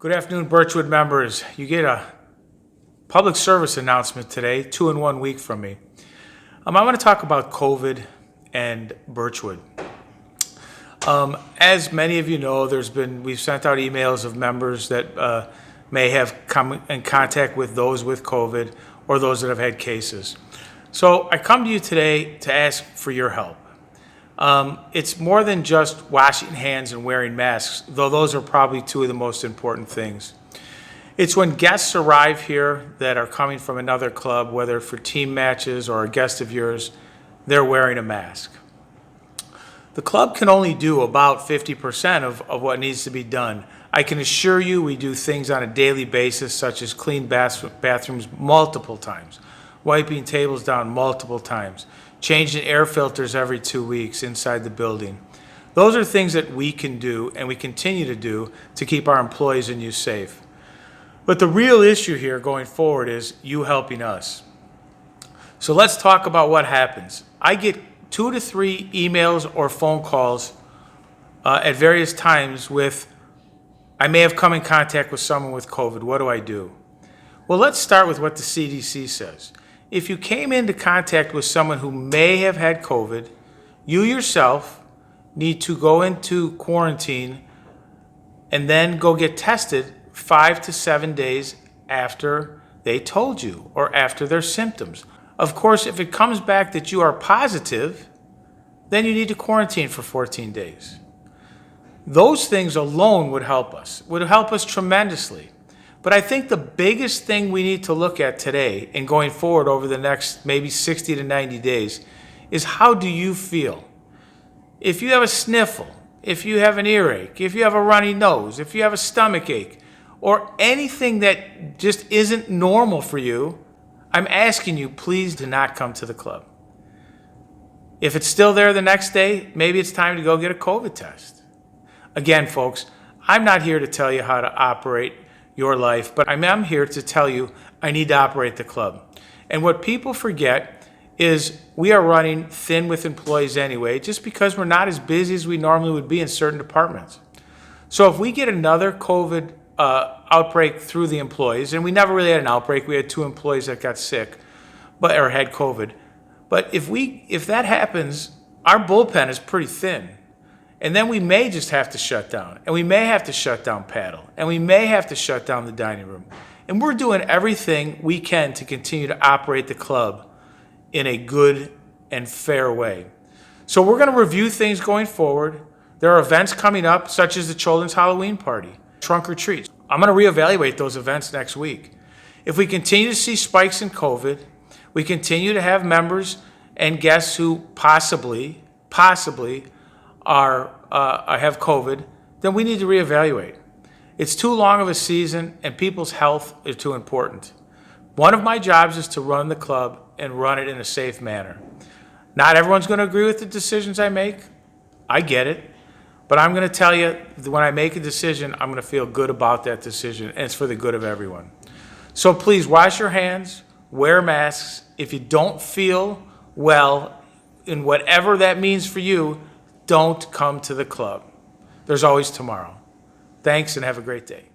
Good afternoon, Birchwood members. You get a public service announcement today, 2 in 1 week from me. I want to talk about COVID and Birchwood. As many of you know, we've sent out emails of members that may have come in contact with those with COVID or those that have had cases. So I come to you today to ask for your help. It's more than just washing hands and wearing masks, though those are probably two of the most important things. It's when guests arrive here that are coming from another club, whether for team matches or a guest of yours, they're wearing a mask. The club can only do about 50% of what needs to be done. I can assure you we do things on a daily basis, such as clean bathrooms multiple times, wiping tables down multiple times, changing air filters every 2 weeks inside the building. Those are things that we can do and we continue to do to keep our employees and you safe. But the real issue here going forward is you helping us. So let's talk about what happens. I get 2 to 3 emails or phone calls at various times I may have come in contact with someone with COVID. What do I do? Well, let's start with what the CDC says. If you came into contact with someone who may have had COVID, you yourself need to go into quarantine and then go get tested 5 to 7 days after they told you or after their symptoms. Of course, if it comes back that you are positive, then you need to quarantine for 14 days. Those things alone would help us tremendously. But I think the biggest thing we need to look at today and going forward over the next maybe 60 to 90 days is how do you feel? If you have a sniffle, if you have an earache, if you have a runny nose, if you have a stomach ache, or anything that just isn't normal for you, I'm asking you, please do not come to the club. If it's still there the next day, maybe it's time to go get a COVID test. Again, folks, I'm not here to tell you how to operate your life, but I am here to tell you I need to operate the club. And what people forget is we are running thin with employees anyway, just because we're not as busy as we normally would be in certain departments. So if we get another COVID outbreak through the employees, and we never really had an outbreak, we had 2 employees that got sick or had COVID. But if that happens, our bullpen is pretty thin. And then we may just have to shut down, and we may have to shut down paddle, and we may have to shut down the dining room. And we're doing everything we can to continue to operate the club in a good and fair way. So we're going to review things going forward. There are events coming up, such as the Children's Halloween Party, trunk or treats. I'm going to reevaluate those events next week. If we continue to see spikes in COVID, we continue to have members and guests who possibly have COVID, then we need to reevaluate. It's too long of a season and people's health is too important. One of my jobs is to run the club and run it in a safe manner. Not everyone's going to agree with the decisions I make. I get it. But I'm going to tell you, when I make a decision, I'm going to feel good about that decision, and it's for the good of everyone. So please wash your hands, wear masks. If you don't feel well, in whatever that means for you, don't come to the club. There's always tomorrow. Thanks and have a great day.